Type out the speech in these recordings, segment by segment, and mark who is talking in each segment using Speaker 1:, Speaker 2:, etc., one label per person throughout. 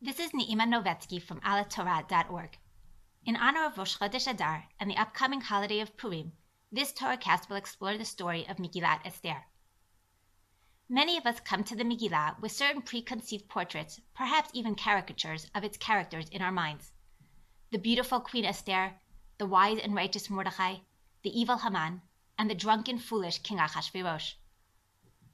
Speaker 1: This is Neima Novetsky from al-התורה.org. In honor of Rosh Chodesh Adar and the upcoming holiday of Purim, this Torahcast will explore the story of Megillat Esther. Many of us come to the Megillah with certain preconceived portraits, perhaps even caricatures, of its characters in our minds. The beautiful Queen Esther, the wise and righteous Mordechai, the evil Haman, and the drunken, foolish King Achashverosh.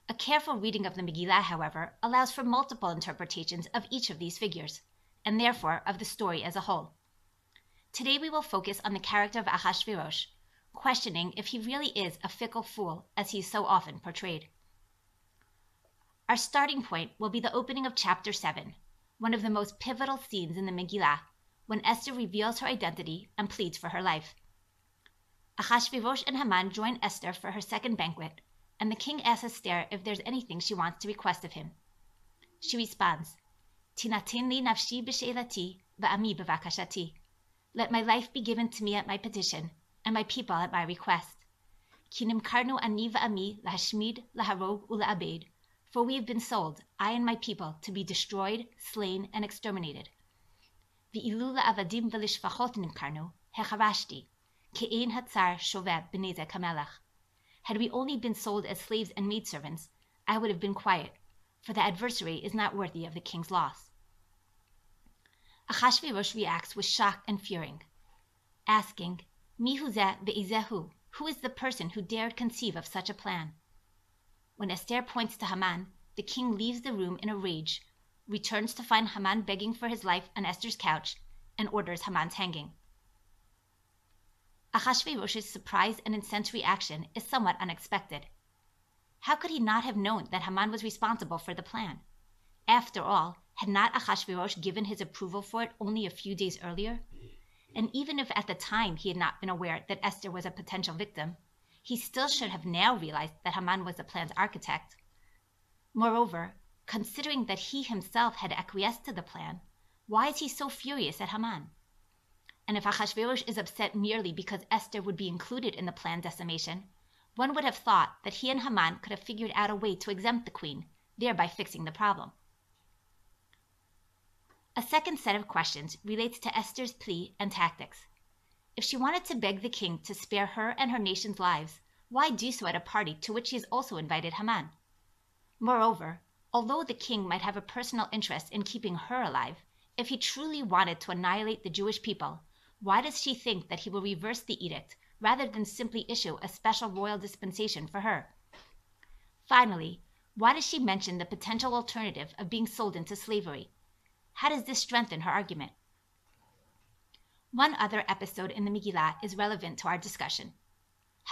Speaker 1: A careful reading of the Megillah, however, allows for multiple interpretations of each of these figures, and therefore of the story as a whole. Today we will focus on the character of Achashverosh, questioning if he really is a fickle fool as he is so often portrayed. Our starting point will be the opening of chapter 7, one of the most pivotal scenes in the Megillah, when Esther reveals her identity and pleads for her life. Achashverosh and Haman join Esther for her second banquet, and the king asks Esther if there's anything she wants to request of him. She responds, "Tinatin li nafshi b'she'elati va'ami b'vakashati." Let my life be given to me at my petition, and my people at my request. Ki nimkarnu ani va'ami lahashmid, laharog, ula'abed. For we have been sold, I and my people, to be destroyed, slain, and exterminated. V'ilu la'avadim v'lishfachot nimkarnu, hecharashti, ke'ein hatzar shoveh b'nezek hamelach. Had we only been sold as slaves and maidservants, I would have been quiet, for the adversary is not worthy of the king's loss. Achashverosh reacts with shock and fury, asking, Mi huzeh ve'izehu, who is the person who dared conceive of such a plan? When Esther points to Haman, the king leaves the room in a rage, returns to find Haman begging for his life on Esther's couch, and orders Haman's hanging. Achashverosh's surprised and incensed reaction is somewhat unexpected. How could he not have known that Haman was responsible for the plan? After all, had not Achashverosh given his approval for it only a few days earlier? And even if at the time he had not been aware that Esther was a potential victim, he still should have now realized that Haman was the plan's architect. Moreover, considering that he himself had acquiesced to the plan, why is he so furious at Haman? And if Achashverosh is upset merely because Esther would be included in the planned decimation, one would have thought that he and Haman could have figured out a way to exempt the queen, thereby fixing the problem. A second set of questions relates to Esther's plea and tactics. If she wanted to beg the king to spare her and her nation's lives, why do so at a party to which she has also invited Haman? Moreover, although the king might have a personal interest in keeping her alive, if he truly wanted to annihilate the Jewish people, why does she think that he will reverse the edict rather than simply issue a special royal dispensation for her? Finally, why does she mention the potential alternative of being sold into slavery? How does this strengthen her argument? One other episode in the Megillah is relevant to our discussion: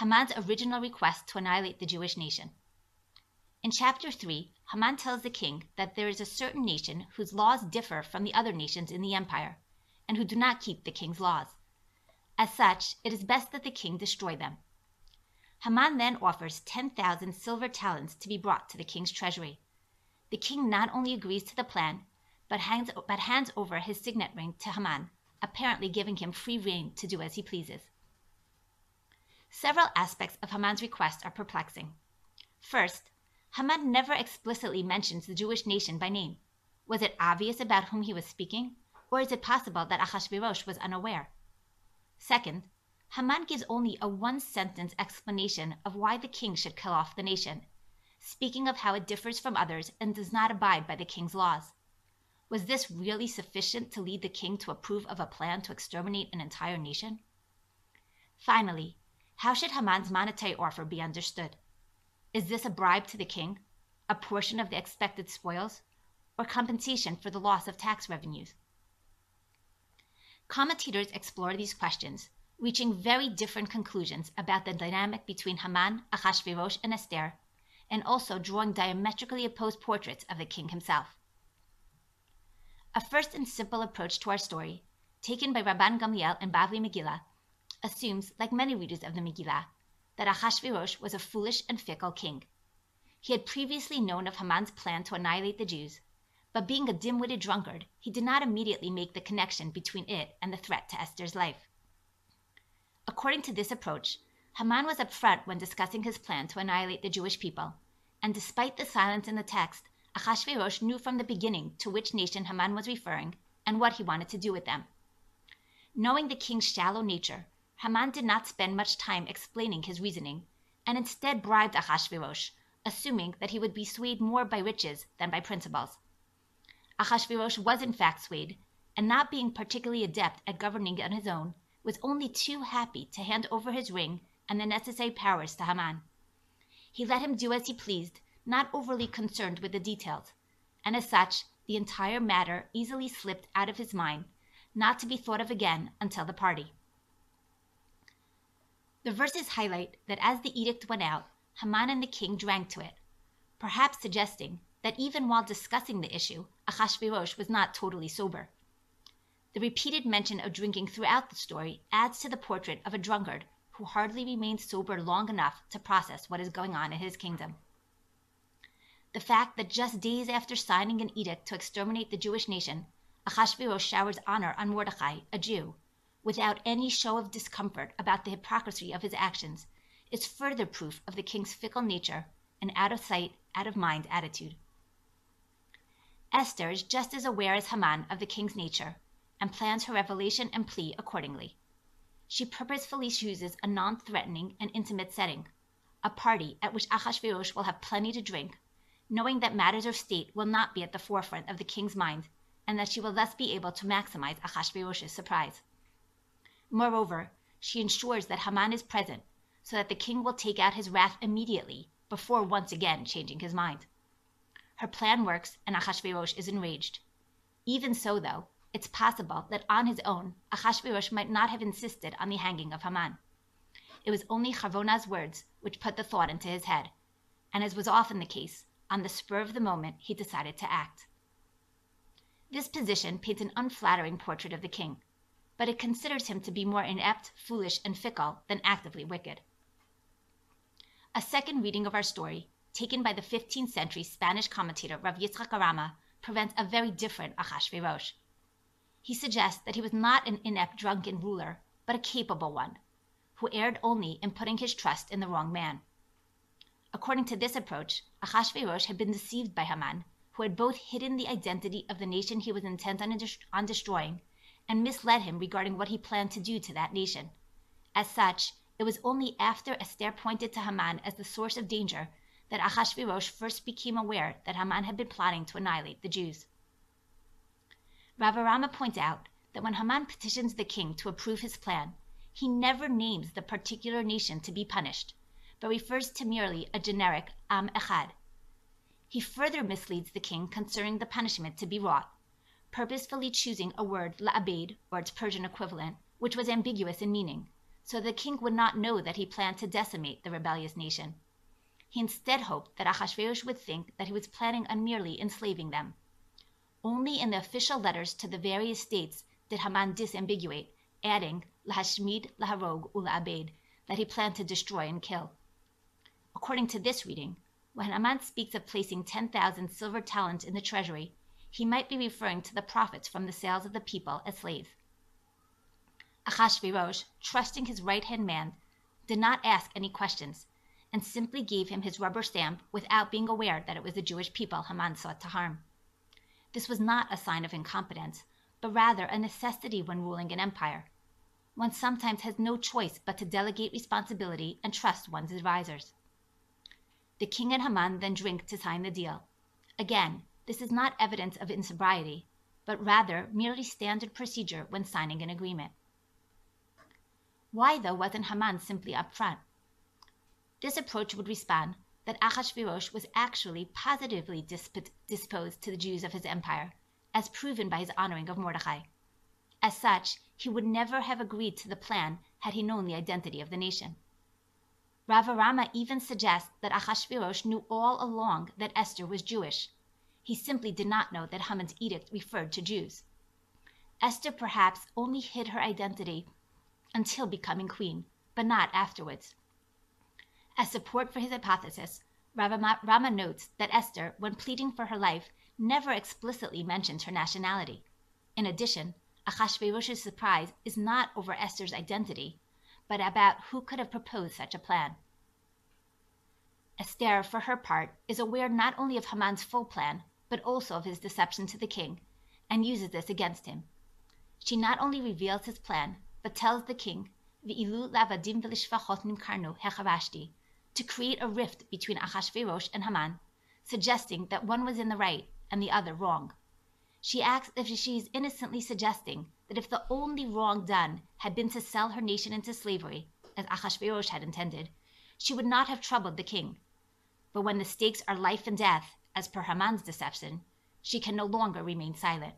Speaker 1: Haman's original request to annihilate the Jewish nation. In chapter 3, Haman tells the king that there is a certain nation whose laws differ from the other nations in the empire, and who do not keep the king's laws. As such, it is best that the king destroy them. Haman then offers 10,000 silver talents to be brought to the king's treasury. The king not only agrees to the plan, but hands over his signet ring to Haman, apparently giving him free rein to do as he pleases. Several aspects of Haman's request are perplexing. First, Haman never explicitly mentions the Jewish nation by name. Was it obvious about whom he was speaking? Or is it possible that Achashverosh was unaware? Second, Haman gives only a one-sentence explanation of why the king should kill off the nation, speaking of how it differs from others and does not abide by the king's laws. Was this really sufficient to lead the king to approve of a plan to exterminate an entire nation? Finally, how should Haman's monetary offer be understood? Is this a bribe to the king, a portion of the expected spoils, or compensation for the loss of tax revenues? Commentators explore these questions, reaching very different conclusions about the dynamic between Haman, Achashverosh, and Esther, and also drawing diametrically opposed portraits of the king himself. A first and simple approach to our story, taken by Rabban Gamliel and Bavli Megillah, assumes, like many readers of the Megillah, that Achashverosh was a foolish and fickle king. He had previously known of Haman's plan to annihilate the Jews, but being a dim-witted drunkard, he did not immediately make the connection between it and the threat to Esther's life. According to this approach, Haman was upfront when discussing his plan to annihilate the Jewish people, and despite the silence in the text, Achashverosh knew from the beginning to which nation Haman was referring and what he wanted to do with them. Knowing the king's shallow nature, Haman did not spend much time explaining his reasoning, and instead bribed Achashverosh, assuming that he would be swayed more by riches than by principles. Achashverosh was in fact swayed, and not being particularly adept at governing on his own, was only too happy to hand over his ring and the necessary powers to Haman. He let him do as he pleased, not overly concerned with the details, and as such, the entire matter easily slipped out of his mind, not to be thought of again until the party. The verses highlight that as the edict went out, Haman and the king drank to it, perhaps suggesting that even while discussing the issue, Achashverosh was not totally sober. The repeated mention of drinking throughout the story adds to the portrait of a drunkard who hardly remains sober long enough to process what is going on in his kingdom. The fact that just days after signing an edict to exterminate the Jewish nation, Achashverosh showers honor on Mordechai, a Jew, without any show of discomfort about the hypocrisy of his actions, is further proof of the king's fickle nature and out of sight, out of mind attitude. Esther is just as aware as Haman of the king's nature and plans her revelation and plea accordingly. She purposefully chooses a non-threatening and intimate setting, a party at which Achashverosh will have plenty to drink, knowing that matters of state will not be at the forefront of the king's mind and that she will thus be able to maximize Achashverosh's surprise. Moreover, she ensures that Haman is present so that the king will take out his wrath immediately before once again changing his mind. Her plan works and Achashverosh is enraged. Even so, though, it's possible that on his own, Achashverosh might not have insisted on the hanging of Haman. It was only Charvona's words which put the thought into his head, and as was often the case, on the spur of the moment he decided to act. This position paints an unflattering portrait of the king, but it considers him to be more inept, foolish, and fickle than actively wicked. A second reading of our story, taken by the 15th century Spanish commentator Rav Yitzchak Arama, presents a very different Achashverosh. He suggests that he was not an inept, drunken ruler, but a capable one, who erred only in putting his trust in the wrong man. According to this approach, Achashverosh had been deceived by Haman, who had both hidden the identity of the nation he was intent on destroying and misled him regarding what he planned to do to that nation. As such, it was only after Esther pointed to Haman as the source of danger that Achashverosh first became aware that Haman had been plotting to annihilate the Jews. Rav Arama points out that when Haman petitions the king to approve his plan, he never names the particular nation to be punished, but refers to merely a generic Am Echad. He further misleads the king concerning the punishment to be wrought, purposefully choosing a word la'abed, or its Persian equivalent, which was ambiguous in meaning, so the king would not know that he planned to decimate the rebellious nation. He instead hoped that Achashverosh would think that he was planning on merely enslaving them. Only in the official letters to the various states did Haman disambiguate, adding lahashmid, laharog, ula'abed, that he planned to destroy and kill. According to this reading, when Haman speaks of placing 10,000 silver talents in the treasury, he might be referring to the profits from the sales of the people as slaves. Achashverosh, trusting his right-hand man, did not ask any questions, and simply gave him his rubber stamp without being aware that it was the Jewish people Haman sought to harm. This was not a sign of incompetence, but rather a necessity when ruling an empire. One sometimes has no choice but to delegate responsibility and trust one's advisors. The king and Haman then drink to sign the deal. Again, this is not evidence of insobriety, but rather merely standard procedure when signing an agreement. Why, though, wasn't Haman simply upfront? This approach would respond that Achashverosh was actually positively disposed to the Jews of his empire, as proven by his honoring of Mordechai. As such, he would never have agreed to the plan had he known the identity of the nation. Rav Arama even suggests that Achashverosh knew all along that Esther was Jewish. He simply did not know that Haman's edict referred to Jews. Esther perhaps only hid her identity until becoming queen, but not afterwards. As support for his hypothesis, Rav Arama notes that Esther, when pleading for her life, never explicitly mentions her nationality. In addition, Achashverosh's surprise is not over Esther's identity, but about who could have proposed such a plan. Esther, for her part, is aware not only of Haman's full plan, but also of his deception to the king, and uses this against him. She not only reveals his plan, but tells the king, V'ilu lavadim v'lishvachot nimkarnu hecharashti, to create a rift between Achashverosh and Haman, suggesting that one was in the right and the other wrong. She acts as if she is innocently suggesting that if the only wrong done had been to sell her nation into slavery, as Achashverosh had intended, she would not have troubled the king. But when the stakes are life and death, as per Haman's deception, she can no longer remain silent.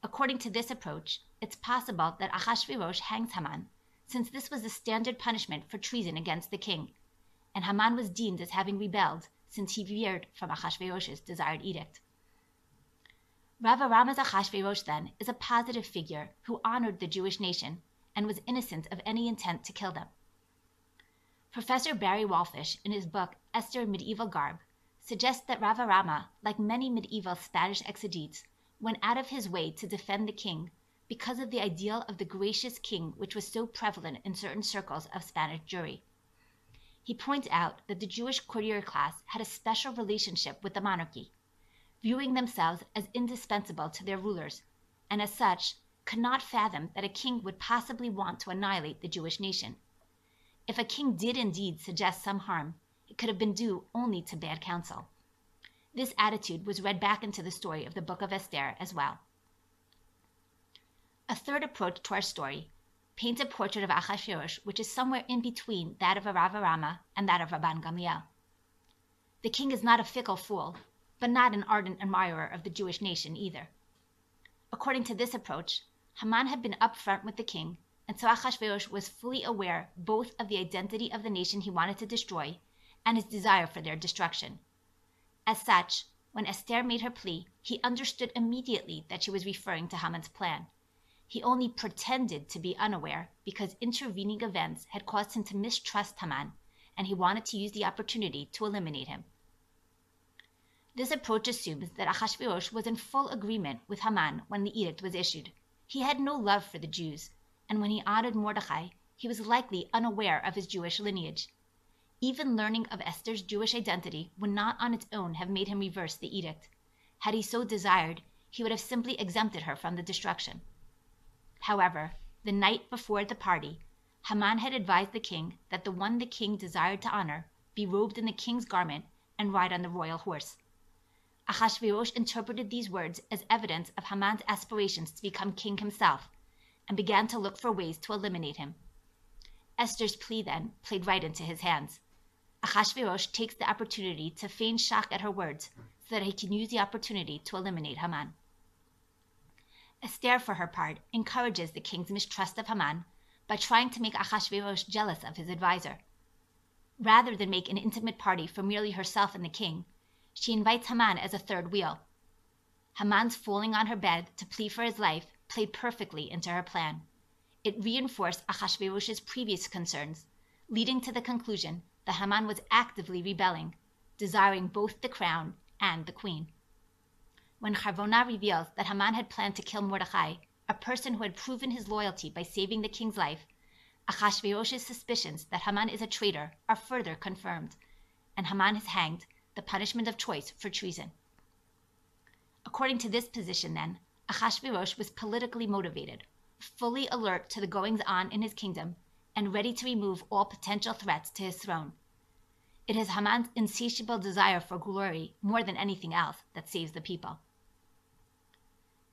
Speaker 1: According to this approach, it's possible that Achashverosh hangs Haman, since this was the standard punishment for treason against the king, and Haman was deemed as having rebelled since he veered from Achashverosh's desired edict. Rav Arama's Achashverosh, then, is a positive figure who honored the Jewish nation and was innocent of any intent to kill them. Professor Barry Walfish, in his book Esther in Medieval Garb, suggests that Rav Arama, like many medieval Spanish exegetes, went out of his way to defend the king because of the ideal of the gracious king which was so prevalent in certain circles of Spanish Jewry. He points out that the Jewish courtier class had a special relationship with the monarchy, viewing themselves as indispensable to their rulers, and as such could not fathom that a king would possibly want to annihilate the Jewish nation. If a king did indeed suggest some harm, it could have been due only to bad counsel. This attitude was read back into the story of the Book of Esther as well. A third approach to our story paints a portrait of Achashverosh which is somewhere in between that of Rav Arama and that of Rabban Gamliel. The king is not a fickle fool, but not an ardent admirer of the Jewish nation either. According to this approach, Haman had been upfront with the king, and so Achashverosh was fully aware both of the identity of the nation he wanted to destroy and his desire for their destruction. As such, when Esther made her plea, he understood immediately that she was referring to Haman's plan. He only pretended to be unaware because intervening events had caused him to mistrust Haman, and he wanted to use the opportunity to eliminate him. This approach assumes that Achashverosh was in full agreement with Haman when the edict was issued. He had no love for the Jews, and when he honored Mordechai, he was likely unaware of his Jewish lineage. Even learning of Esther's Jewish identity would not on its own have made him reverse the edict. Had he so desired, he would have simply exempted her from the destruction. However, the night before the party, Haman had advised the king that the one the king desired to honor be robed in the king's garment and ride on the royal horse. Achashverosh interpreted these words as evidence of Haman's aspirations to become king himself, and began to look for ways to eliminate him. Esther's plea, then, played right into his hands. Achashverosh takes the opportunity to feign shock at her words so that he can use the opportunity to eliminate Haman. Esther, for her part, encourages the king's mistrust of Haman by trying to make Achashverosh jealous of his advisor. Rather than make an intimate party for merely herself and the king, she invites Haman as a third wheel. Haman's falling on her bed to plead for his life played perfectly into her plan. It reinforced Achashverosh's previous concerns, leading to the conclusion that Haman was actively rebelling, desiring both the crown and the queen. When Charvona reveals that Haman had planned to kill Mordechai, a person who had proven his loyalty by saving the king's life, Achashverosh's suspicions that Haman is a traitor are further confirmed, and Haman is hanged, the punishment of choice for treason. According to this position, then, Achashverosh was politically motivated, fully alert to the goings-on in his kingdom, and ready to remove all potential threats to his throne. It is Haman's insatiable desire for glory more than anything else that saves the people.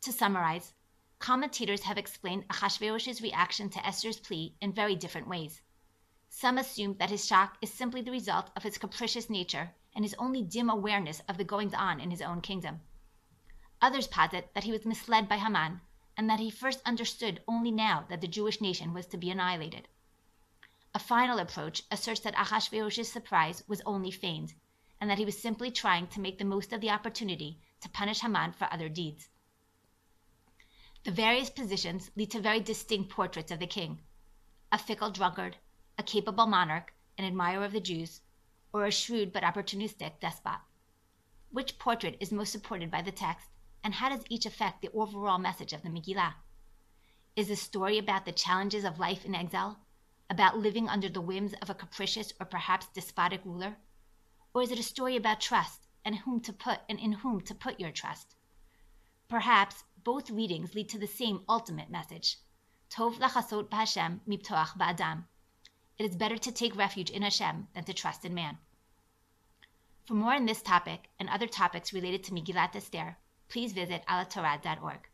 Speaker 1: To summarize, commentators have explained Achashverosh's reaction to Esther's plea in very different ways. Some assume that his shock is simply the result of his capricious nature and his only dim awareness of the goings-on in his own kingdom. Others posit that he was misled by Haman, and that he first understood only now that the Jewish nation was to be annihilated. A final approach asserts that Achashverosh's surprise was only feigned, and that he was simply trying to make the most of the opportunity to punish Haman for other deeds. The various positions lead to very distinct portraits of the king: a fickle drunkard, a capable monarch, an admirer of the Jews, or a shrewd but opportunistic despot. Which portrait is most supported by the text, and how does each affect the overall message of the Megillah? Is the story about the challenges of life in exile, about living under the whims of a capricious or perhaps despotic ruler? Or is it a story about trust and in whom to put your trust? Perhaps both readings lead to the same ultimate message. Tov lachasot b'Hashem miptoach ba'adam. It is better to take refuge in Hashem than to trust in man. For more on this topic and other topics related to Megillat Esther, please visit al-atara.org.